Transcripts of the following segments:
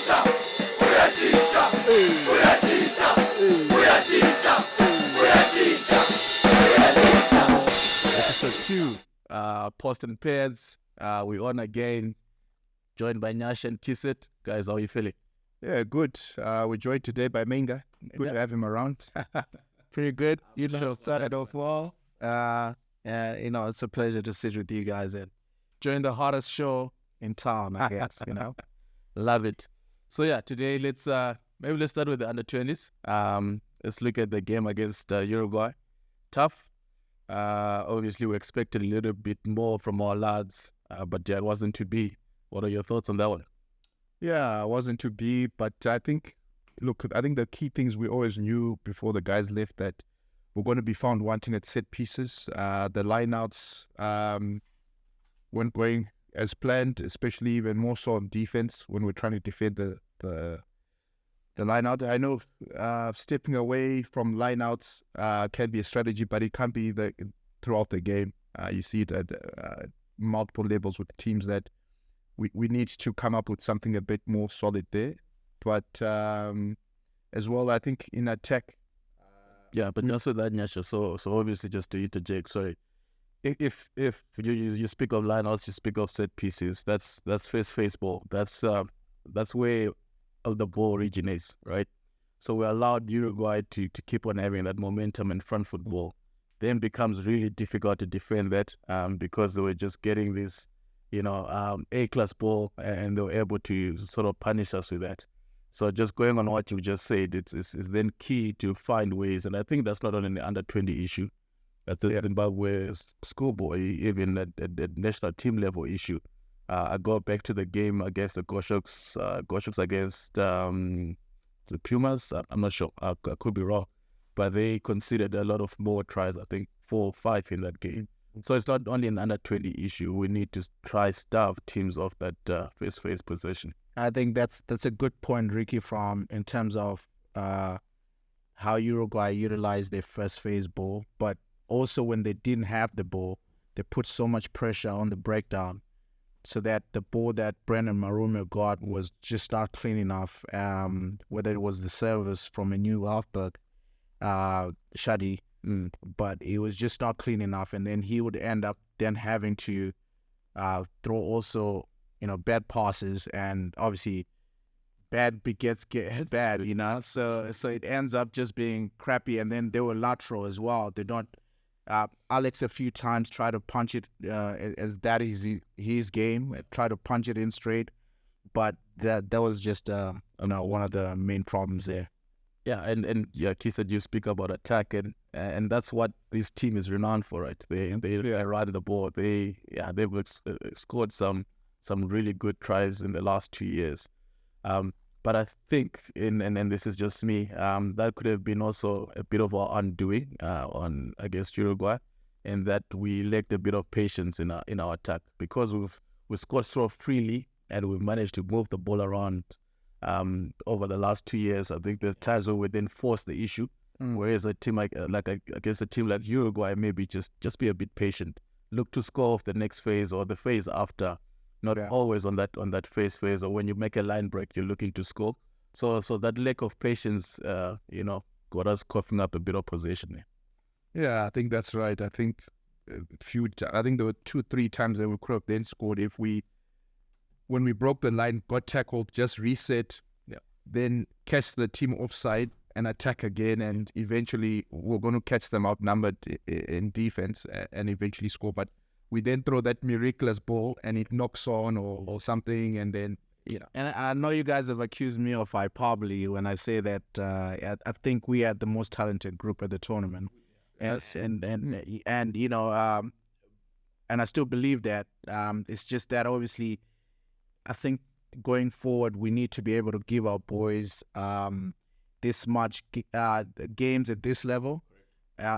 Episode 2, Post and Pairs. We on again, joined by Nyasha and Kisset. Guys, how are you feeling? Yeah, good. We're joined today by Menga. Good to have him around. Pretty good. You know, started off well. It's a pleasure to sit with you guys and join the hottest show in town, I guess, Love it. So yeah, today let's start with the under-20s. Let's look at the game against Uruguay. Tough. Obviously, we expected a little bit more from our lads, but yeah, it wasn't to be. What are your thoughts on that one? Yeah, it wasn't to be, but I think the key things we always knew before the guys left that we're going to be found wanting at set pieces. The lineouts weren't going as planned, especially even more so on defense when we're trying to defend the lineout. I know stepping away from lineouts can be a strategy, but it can't be throughout the game. You see it at multiple levels with teams that we need to come up with something a bit more solid there. But as well, I think in attack. Yeah, but also that, Nyasha, so obviously just to interject, sorry. If you speak of lineouts, you speak of set pieces, that's face ball. That's where the ball originates, right? So we allowed Uruguay to keep on having that momentum and front football. Then becomes really difficult to defend that because they were just getting this, A-class ball, and they were able to sort of punish us with that. So just going on what you just said, it's then key to find ways, and I think that's not only an under-20 issue. That's the Zimbabwe schoolboy, even at national team level issue. I go back to the game against the Goshawks against the Pumas. I'm not sure. I could be wrong. But they conceded a lot of more tries, I think 4 or 5 in that game. So it's not only an under-20 issue. We need to try starve teams off that face-to-face possession. I think that's a good point, Ricky, in terms of how Uruguay utilized their first phase ball. But also when they didn't have the ball, they put so much pressure on the breakdown so that the ball that Brendan Marume got was just not clean enough, whether it was the service from a new halfback, Shadi, but it was just not clean enough. And then he would end up then having to throw also, bad passes, and obviously bad begets bad, so it ends up just being crappy. And then they were lateral as well. They don't Alex a few times tried to punch it as that is his game, try to punch it in straight, but that was just one of the main problems there. Yeah, and Kisset, you speak about attack, and that's what this team is renowned for, right? They ride the ball. They've scored some really good tries in the last 2 years. But I think, and this is just me, that could have been also a bit of our undoing against Uruguay, and that we lacked a bit of patience in our attack, because we scored so freely and we've managed to move the ball around over the last 2 years. I think there's times where we then force the issue, whereas a team against a team like Uruguay, maybe just be a bit patient, look to score off the next phase or the phase after. Not always on that phase, or when you make a line break, you're looking to score. So that lack of patience, got us coughing up a bit of possession there. Yeah, I think that's right. I think there were 2-3 times that we could have then scored if when we broke the line, got tackled, just reset, then catch the team offside and attack again, and eventually we're going to catch them outnumbered in defense and eventually score. But we then throw that miraculous ball and it knocks on or something, and then, And I know you guys have accused me of hyperbole when I say that I think we had the most talented group at the tournament. Yes. And I still believe that. It's just that obviously I think going forward we need to be able to give our boys this much games at this level,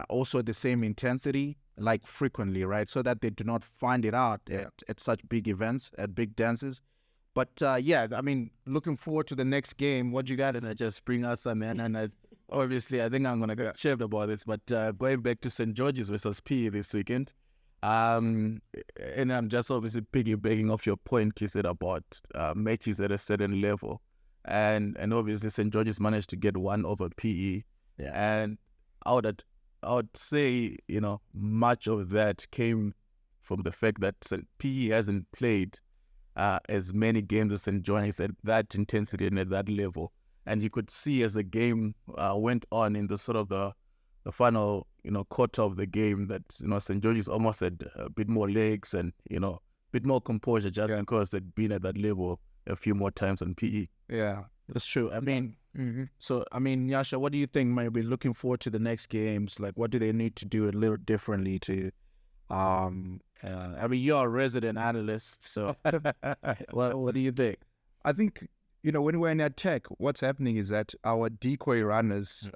also the same intensity, like frequently, right? So that they do not find it out at such big events, at big dances. But looking forward to the next game. What you got? And I just bring us some, man. And obviously, I think I'm going to get shaved about this. But going back to St. George's versus PE this weekend, and I'm just obviously piggybacking off your point, Kisset, about matches at a certain level. and obviously St. George's managed to get one over PE. Yeah. And I would say, much of that came from the fact that PE hasn't played as many games as St. John's at that intensity and at that level. And you could see as the game went on in the sort of the final, quarter of the game that, St. George's almost had a bit more legs and, a bit more composure just because they'd been at that level a few more times than PE. Yeah, that's true. I mean, Nyasha, what do you think might be looking forward to the next games? Like, what do they need to do a little differently to, you're a resident analyst, so what do you think? I think, when we're in attack, what's happening is that our decoy runners,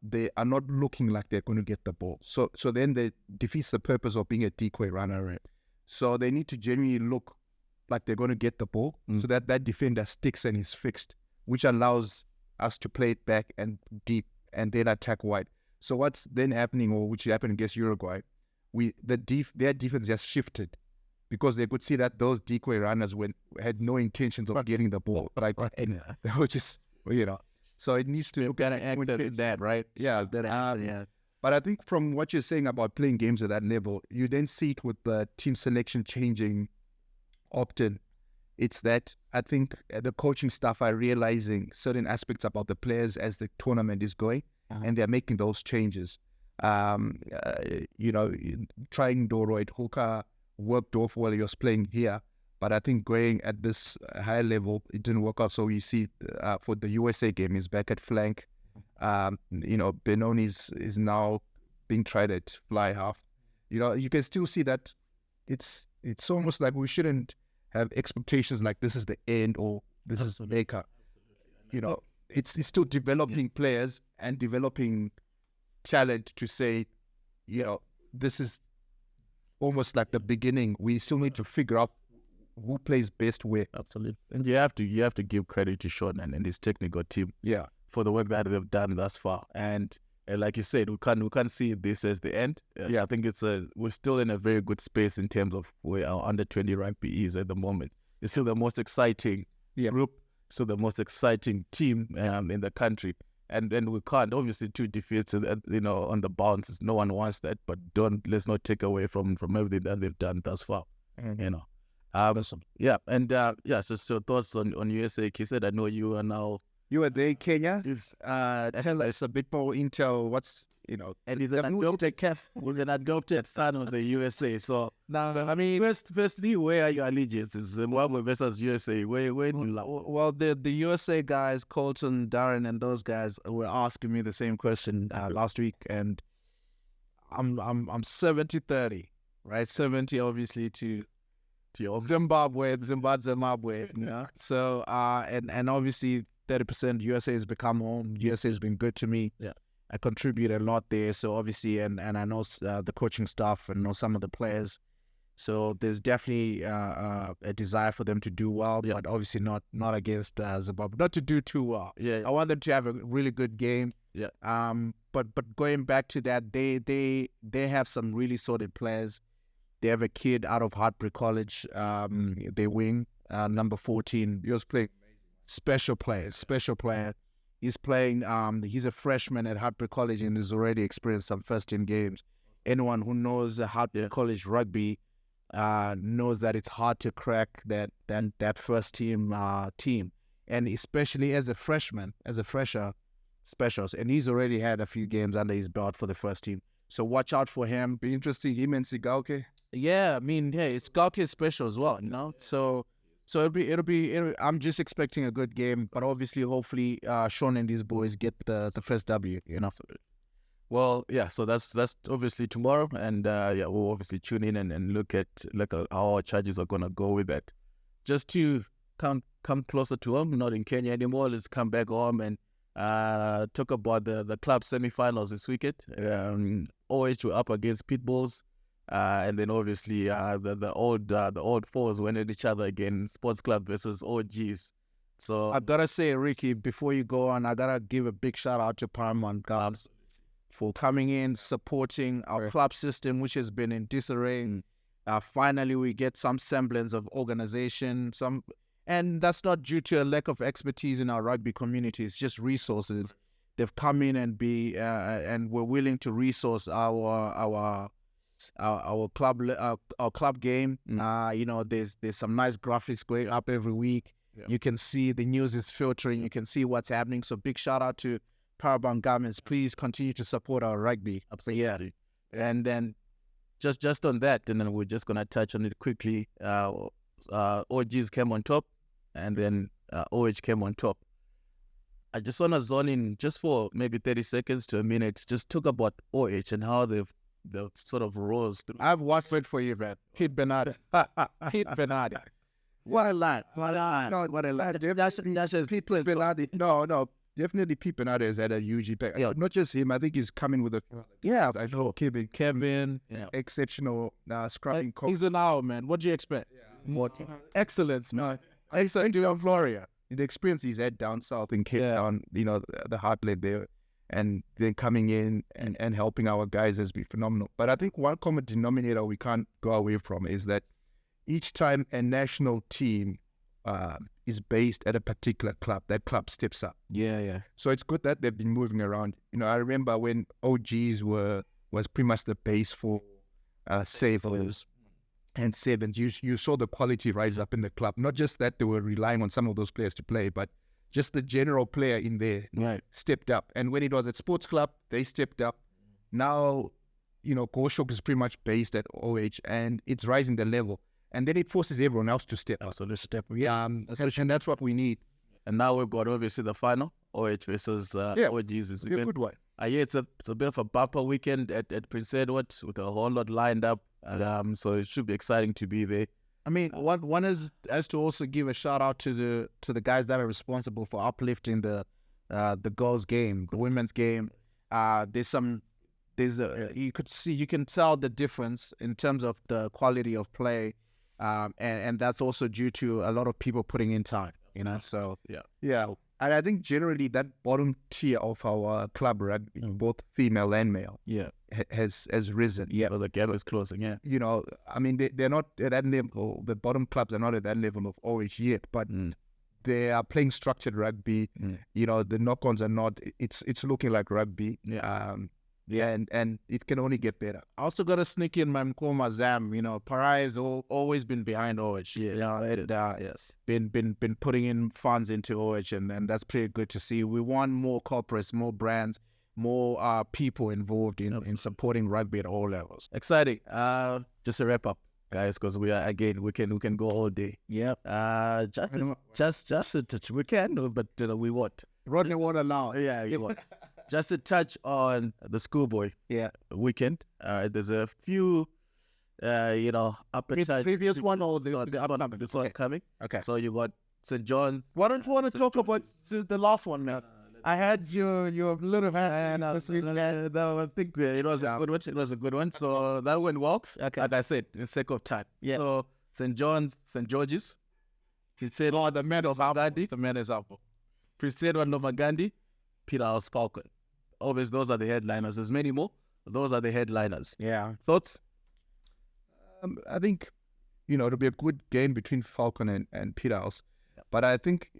they are not looking like they're going to get the ball. So then they defeats the purpose of being a decoy runner. Right? So they need to genuinely look like they're going to get the ball so that defender sticks and is fixed, which allows us to play it back and deep and then attack wide. So what's then happening, or which happened against Uruguay, their defense just shifted because they could see that those decoy runners had no intentions of getting the ball. Right? And they were just, so it needs to look at that, right? Yeah. But I think from what you're saying about playing games at that level, you then see it with the team selection changing often. It's that I think the coaching staff are realizing certain aspects about the players as the tournament is going, and they're making those changes. Trying Doroid Hooker worked off while he was playing here, but I think going at this high level, it didn't work out. So you see for the USA game, he's back at flank. Benoni is now being tried at fly half. You can still see that it's almost like we shouldn't have expectations like this is the end or this is the maker. It's still developing players and developing talent to say, this is almost like the beginning. We still need to figure out who plays best where. Absolutely. And you have to give credit to Sean and his technical team. Yeah. For the work that they've done thus far. And like you said, we can't see this as the end. I think we're still in a very good space in terms of where our under-20 rugby is at the moment. It's still the most exciting group, still the most exciting team in the country. And we can't, obviously, 2 defeats, on the bounce. No one wants that, but let's not take away from everything that they've done thus far. Awesome. Yeah, and so thoughts on USA, Kisset. I know you are now. You were there, Kenya. Tell us a bit more intel. And he's an adopted son of the USA. So now, firstly, where are your allegiances? Zimbabwe versus USA. Where do you love? Well, the USA guys, Colton, Darren, and those guys were asking me the same question last week, and I'm 70-30, right? 70 obviously to Zimbabwe. So and obviously 30% USA has become home. USA has been good to me. Yeah. I contribute a lot there. So obviously, and I know the coaching staff and know some of the players. So there's definitely a desire for them to do well, but obviously not against Zimbabwe. Not to do too well. Yeah. I want them to have a really good game. Yeah. But going back to that, they have some really solid players. They have a kid out of Hartbury College. They wing number 14. He was playing. Special player. He's playing, he's a freshman at Hartbury College and has already experienced some first-team games. Anyone who knows Hartbury College rugby knows that it's hard to crack that first-team team. And especially as a fresher, specials. And he's already had a few games under his belt for the first team. So watch out for him. Be interesting, him and Sigauke. Yeah, it's Gauke's special as well, So it'll be. I'm just expecting a good game, but obviously, hopefully, Sean and these boys get the first W. Well, yeah. So that's obviously tomorrow, and we'll obviously tune in and look at how our charges are gonna go with that. Just to come closer to home, not in Kenya anymore. Let's come back home and talk about the club semi-finals this weekend. OH were up against Pitbulls. And then obviously the old fours went at each other again, Sports Club versus OGs. So I gotta say, Ricky, before you go on, I gotta give a big shout out to Paramount Clubs for coming in, supporting our club system, which has been in disarray. Finally, we get some semblance of organization, And that's not due to a lack of expertise in our rugby community. It's just resources. They've come in and we're willing to resource our club game. You know, there's some nice graphics going up every week. Yeah. You can see the news is filtering. You can see what's happening. So big shout out to Paramount Garments. Please continue to support our rugby. Absolutely. Yeah. And then just on that, and then we're just gonna touch on it quickly. OGs came on top, and then OH came on top. I just want to zone in just for maybe 30 seconds to a minute. Just talk about OH and how they've sort of rose through. I've watched it for you, man. Pete Bernardi. Pete Bernardi. What a lad. What a lad. No, What a lad. Pete Bernardi. No. Definitely Pete Bernardi has had a huge impact. Yeah. Not just him. I think he's coming with a... Yeah, I know Kevin, exceptional scrubbing coach. He's an hour, man. What do you expect? Yeah. What? Excellence, man. Excellent to Florida. The experience he's had down south in Cape Town, you know, the heartland there, and then coming in and helping our guys has been phenomenal. But I think one common denominator we can't go away from is that each time a national team is based at a particular club, that club steps up. Yeah. So it's good that they've been moving around. You know, I remember when OGs was pretty much the base for Savers and Sevens. You saw the quality rise up in the club. Not just that they were relying on some of those players to play, but just the general player in there stepped up. And when it was at Sports Club, they stepped up. Now, you know, Goshawk is pretty much based at OH, and it's rising the level. And then it forces everyone else to step up. So let's step up. And that's what we need. And now we've got obviously the final, OH versus OGs. It's a good one. Yeah, it's a bit of a bumper weekend at Prince Edward with a whole lot lined up. So it should be exciting to be there. I mean, one is to also give a shout out to the guys that are responsible for uplifting the girls' game, the women's game. You can tell the difference in terms of the quality of play, and that's also due to a lot of people putting in time. You know, so yeah. And I think generally that bottom tier of our club rugby, both female and male, has risen. Yeah, well, the gap is closing. Yeah, you know, I mean, they're not at that level. The bottom clubs are not at that level of OH yet, but they are playing structured rugby. You know, the knock-ons are not. It's looking like rugby. And it can only get better. I also got to sneak in my Mkoma Zam. You know, Parai has always been behind OH. Been putting in funds into OH, and that's pretty good to see. We want more corporates, more brands, more people involved in supporting rugby at all levels. Exciting. Just a wrap up, guys, because we can go all day. Yeah. Just a touch. We can, but we won't. Rodney won't allow. Yeah, you won't. Just to touch on the schoolboy weekend. There's a few, appetite. Previous one or this one coming. Okay. So you got St. John's. Why don't you want to talk about the last one, man? I had your little hand. I think it was a good one. It was a good one. So that went well. Okay. Like I said, in the sake of time. Yeah. So St. George's. He said, the man is up. The man is up. Prince Edward Lomagandi, Peter House Falcon. Always, those are the headliners. There's many more. Those are the headliners. Yeah. Thoughts? I think, it'll be a good game between Falcon and Peterhouse. Yeah. But I think,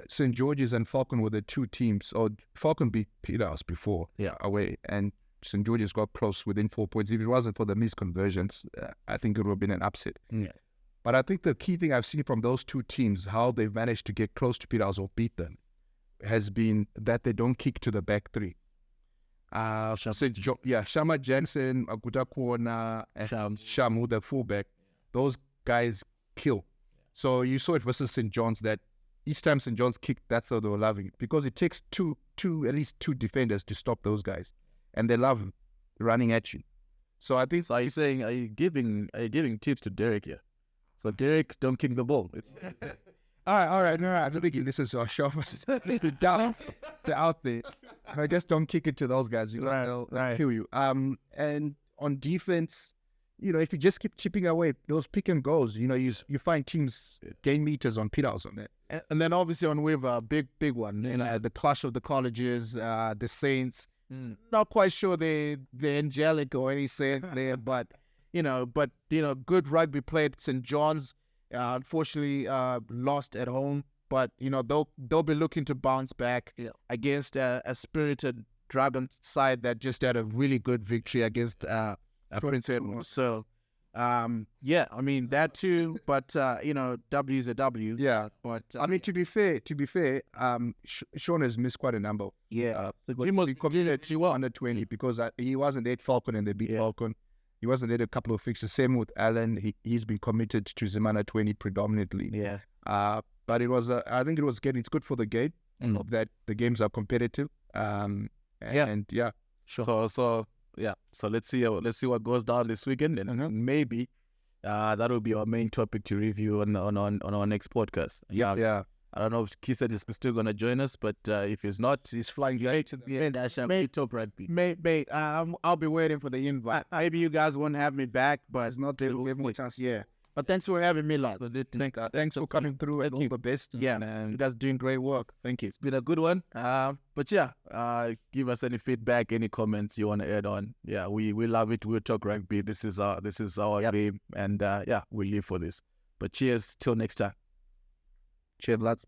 St. George's and Falcon were the two teams. Or Falcon beat Peterhouse before away. And St. George's got close within 4 points. If it wasn't for the misconversions, I think it would have been an upset. Yeah. But I think the key thing I've seen from those two teams, how they've managed to get close to Peterhouse or beat them, has been that they don't kick to the back three. Shama Jackson, Aguta Kona, and Shamu, the fullback, those guys kill. So you saw it versus St. John's that each time St. John's kicked, that's how they were loving it, because it takes at least two defenders to stop those guys, and they love running at you. So I think. So are you giving tips to Derek here? So Derek, don't kick the ball. All right. No, I don't think he listens to our show. They're out there. I guess don't kick it to those guys. They'll kill you. And on defense, if you just keep chipping away, those pick and goes, you find teams gain meters on Peterhouse on that. And then obviously on Weaver, big one. The clash of the colleges, the Saints. Not quite sure they're angelic or any sense there, but good rugby played. St. John's Unfortunately, lost at home. But they'll be looking to bounce back against a spirited Dragon side that just had a really good victory against Prince Edward. So, I mean that too. But W is a W. Yeah, But I mean, to be fair, Sean has missed quite a number. He committed under 20 because he wasn't at Falcon and they beat Falcon. He wasn't at a couple of fixtures. Same with Alan. He's been committed to Zimana 20 predominantly. Yeah. But it was I think it's good for the game that the games are competitive. Sure. So let's see what goes down this weekend, and maybe that will be our main topic to review on our next podcast. Yeah. I don't know if Kisset is still gonna join us, but if he's not, he's flying straight to the Nyasha top rugby. Mate, I'll be waiting for the invite. Maybe you guys won't have me back, but it's not there. Give me a chance. Yeah. But thanks for having me, lads. Thanks for coming through and all the best. Yeah, man. You guys doing great work. Thank you. It's been a good one. But give us any feedback, any comments you want to add on. Yeah, we love it. We'll talk rugby. This is our game, and we live for this. But cheers till next time. Cheers, lads.